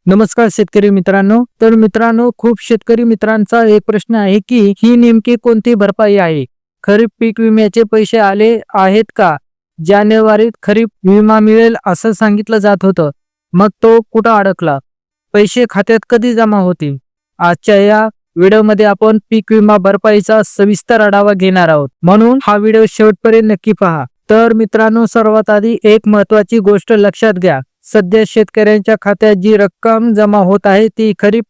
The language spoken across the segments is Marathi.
नमस्कार शेतकरी मित्रांनो. तर मित्रांनो, खूप शेतकरी मित्रांचा एक प्रश्न आहे की ही नेमकी कोणती भरपाई आहे? खरीप पीक विम्याचे पैसे आले आहेत का? जानेवारीत खरीप विमा मिळेल असं सांगितलं जात होतं. मग तो कुठं अडकला? पैसे खात्यात कधी जमा होतील? आजच्या या व्हिडिओमध्ये आपण पीक विमा भरपाईचा सविस्तर आढावा घेणार आहोत. म्हणून हा व्हिडिओ शेवटपर्यंत नक्की पहा. तर मित्रांनो, सर्वात आधी एक महत्त्वाची गोष्ट लक्षात घ्या. सध्या शेतकऱ्यांच्या खात्यात जी रक्कम जमा होत आहे ती खरीप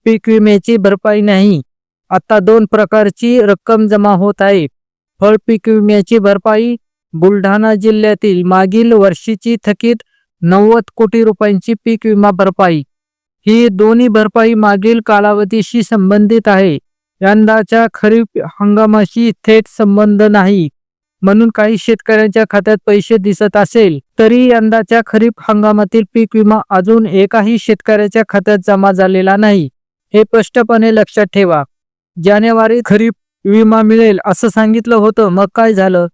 पीक विम्याची भरपाई नाही. आता दोन प्रकारची रक्कम जमा होत आहे. फळ पीक विम्याची भरपाई. बुलढाणा जिल्ह्यातील मागील वर्षीची थकीत 90 कोटी रुपयांची पीक विमा भरपाई. ही दोन्ही भरपाई मागील कालावधीशी संबंधित आहे. यंदाच्या खरीप हंगामाशी थेट संबंध नाही. म्हणून काही शेतकऱ्यांच्या खात्यात पैसे दिसत असेल तरी यंदाच्या खरीप हंगामातील पीक विमा अजून एकाही शेतकऱ्याच्या खात्यात जमा झालेला नाही. हे स्पष्टपणे लक्षात ठेवा. जानेवारीत खरीप विमा मिळेल असं सांगितलं होतं, मग काय झालं?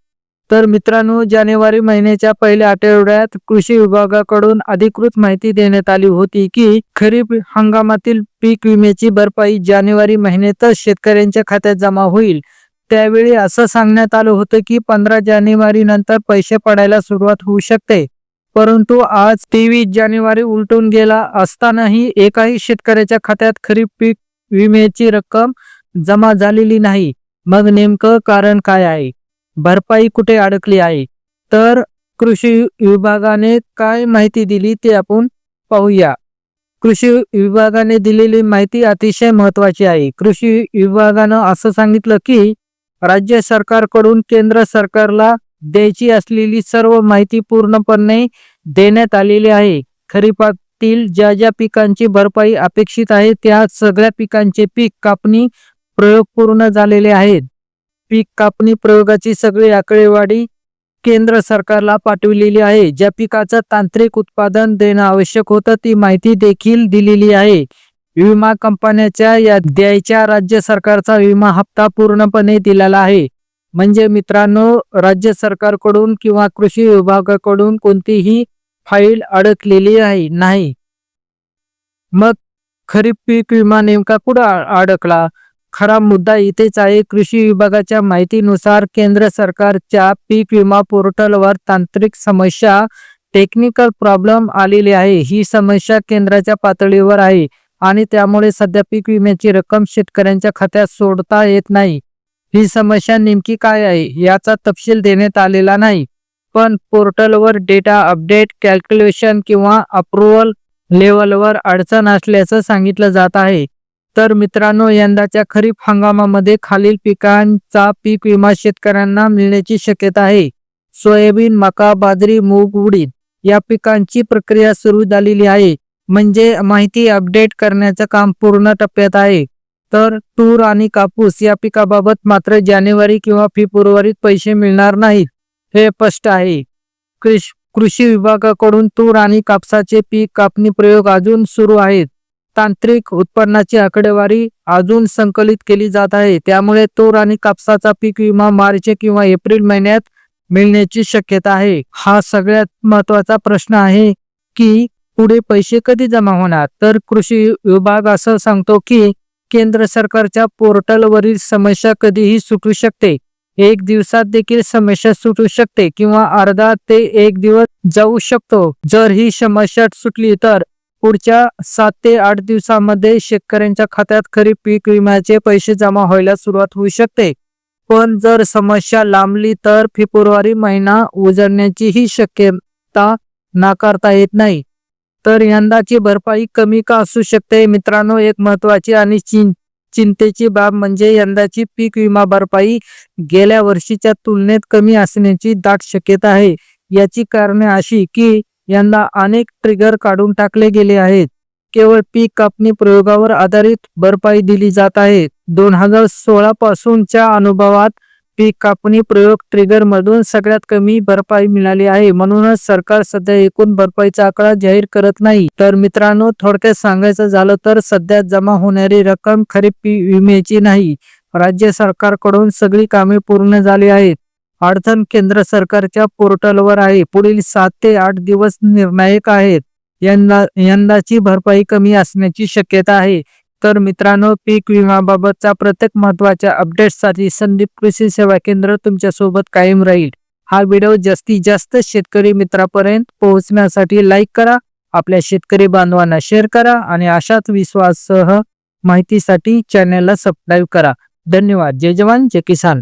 तर मित्रांनो, जानेवारी महिन्याच्या पहिल्या आठवड्यात कृषी विभागाकडून अधिकृत माहिती देण्यात आली होती की खरीप हंगामातील पीक विम्याची भरपाई जानेवारी महिन्यातच शेतकऱ्यांच्या खात्यात जमा होईल. त्यावेळी असं सांगण्यात आलं होतं की 15 जानेवारी नंतर पैसे पडायला सुरुवात होऊ शकते. परंतु आज 23 जानेवारी उलटून गेला असतानाही एकाही शेतकऱ्याच्या खात्यात खरीप पीक विम्याची रक्कम जमा झालेली नाही. मग नेमकं कारण काय आहे? भरपाई कुठे अडकली आहे? तर कृषी विभागाने काय माहिती दिली ते आपण पाहूया. कृषी विभागाने दिलेली माहिती अतिशय महत्त्वाची आहे. कृषी विभागानं असं सांगितलं की राज्य सरकारकडून केंद्र सरकारला द्यायची असलेली सर्व माहिती पूर्णपणे देण्यात आलेली आहे. खरीपातील ज्या ज्या पिकांची भरपाई अपेक्षित आहे त्या सगळ्या पिकांचे पीक कापणी प्रयोग पूर्ण झालेले आहेत. पीक कापणी प्रयोगाची सगळी आकडेवारी केंद्र सरकारला पाठवलेली आहे. ज्या पिकाचं तांत्रिक उत्पादन देणं आवश्यक होतं ती माहिती देखील दिलेली आहे. विमा कंपन्याच्या या द्यायच्या राज्य सरकारचा विमा हप्ता पूर्णपणे दिलेला आहे. म्हणजे मित्रांनो, राज्य सरकारकडून किंवा कृषी विभागाकडून कोणतीही फाईल अडकलेली नाही. मग खरीप पीक विमा नेमका कुठं अडकला? खरा मुद्दा इथेच आहे. कृषी विभागाच्या माहितीनुसार केंद्र सरकारच्या पीक विमा पोर्टलवर तांत्रिक समस्या, टेक्निकल प्रॉब्लेम आलेली आहे. ही समस्या केंद्राच्या पातळीवर आहे आणि त्यामुळे सध्या पीक विम्याची रक्कम शेतकऱ्यांच्या खात्यात सोडता येत नाही. ही समस्या नेमकी काय आहे याचा तपशील देण्यात आलेला नाही. पण पोर्टलवर डेटा अपडेट, कॅल्क्युलेशन किंवा अप्रूव्हल लेवलवर अडचण असल्याचं सांगितलं जात आहे. तर मित्रांनो, यंदाच्या खरीप हंगामामध्ये खालील पिकांचा पीक विमा शेतकऱ्यांना मिळण्याची शक्यता आहे. सोयाबीन, मका, बाजरी, मूग, उडीद या पिकांची प्रक्रिया सुरू झालेली आहे. म्हणजे माहिती अपडेट करण्याचं काम पूर्ण टप्प्यात आहे. तर तूर आणि कापूस या पिकाबाबत मात्र जानेवारी किंवा फेब्रुवारीत पैसे मिळणार नाहीत, हे स्पष्ट आहे. कृषी विभागाकडून तूर आणि कापसाचे पीक कापणी प्रयोग अजून सुरू आहेत. तांत्रिक उत्पन्नाची आकडेवारी अजून संकलित केली जात आहे. त्यामुळे तूर आणि कापसाचा पीक विमा मार्च किंवा एप्रिल महिन्यात मिळण्याची शक्यता आहे. हा सगळ्यात महत्त्वाचा प्रश्न आहे की पुढे पैसे कधी जमा होणार? तर कृषी विभाग असं सांगतो की केंद्र सरकारच्या पोर्टलवरील समस्या कधीही सुटू शकते. 1 दिवसात देखील समस्या सुटू शकते किंवा अर्धा ते 1 दिवस जाऊ शकतो. जर ही समस्या सुटली तर पुढच्या 7 ते 8 दिवसांमध्ये शेतकऱ्यांच्या खात्यात खरीप पीक विम्याचे पैसे जमा व्हायला सुरुवात होऊ शकते. पण जर समस्या लांबली तर फेब्रुवारी महिना उजळण्याचीही शक्यता नाकारता येत नाही. तर यंदाची भरपाई कमी का असू शकते? मित्रांनो, एक महत्त्वाची आणि चिंतेची बाब म्हणजे यंदाची पीक विमा भरपाई गेल्या वर्षीच्या तुलनेत कमी असण्याची दाट शक्यता आहे. याची कारणे अशी की यंदा अनेक ट्रिगर काढून टाकले गेले आहेत. केवळ पीक कापणी प्रयोगावर आधारित भरपाई दिली जात आहे. 2016 पासूनच्या अनुभवात पीक कापणी प्रयोग ट्रिगर मधून सगळ्यात कमी भरपाई मिळाली आहे. म्हणूनच सरकार सध्या एकूण भरपाईचा आकडा जाहीर करत नाही. तर मित्रांनो, थोडक्यात सांगायचं झालं तर सध्या जमा होणारी रक्कम खरीप पीक विम्याची नाही. राज्य सरकारकडून सगळी कामे पूर्ण झाली आहेत. अडचण केंद्र सरकारच्या पोर्टलवर आहे. पुढील 7 ते 8 दिवस निर्णायक आहेत. यंदाची भरपाई कमी असण्याची शक्यता आहे. तर मित्रांनो, पीक विम्याबाबतचा प्रत्येक महत्त्वाच्या अपडेट्ससाठी संदीप कृषी सेवा केंद्र तुमच्या सोबत कायम राहील. हा व्हिडिओ जास्तीत जास्त शेतकरी मित्रांपर्यंत पोहोचण्यासाठी लाईक करा, आपल्या शेतकरी बांधवांना शेअर करा आणि अशाच विश्वासासह माहितीसाठी चॅनलला सबस्क्राईब करा. धन्यवाद. जय जवान जय किसान.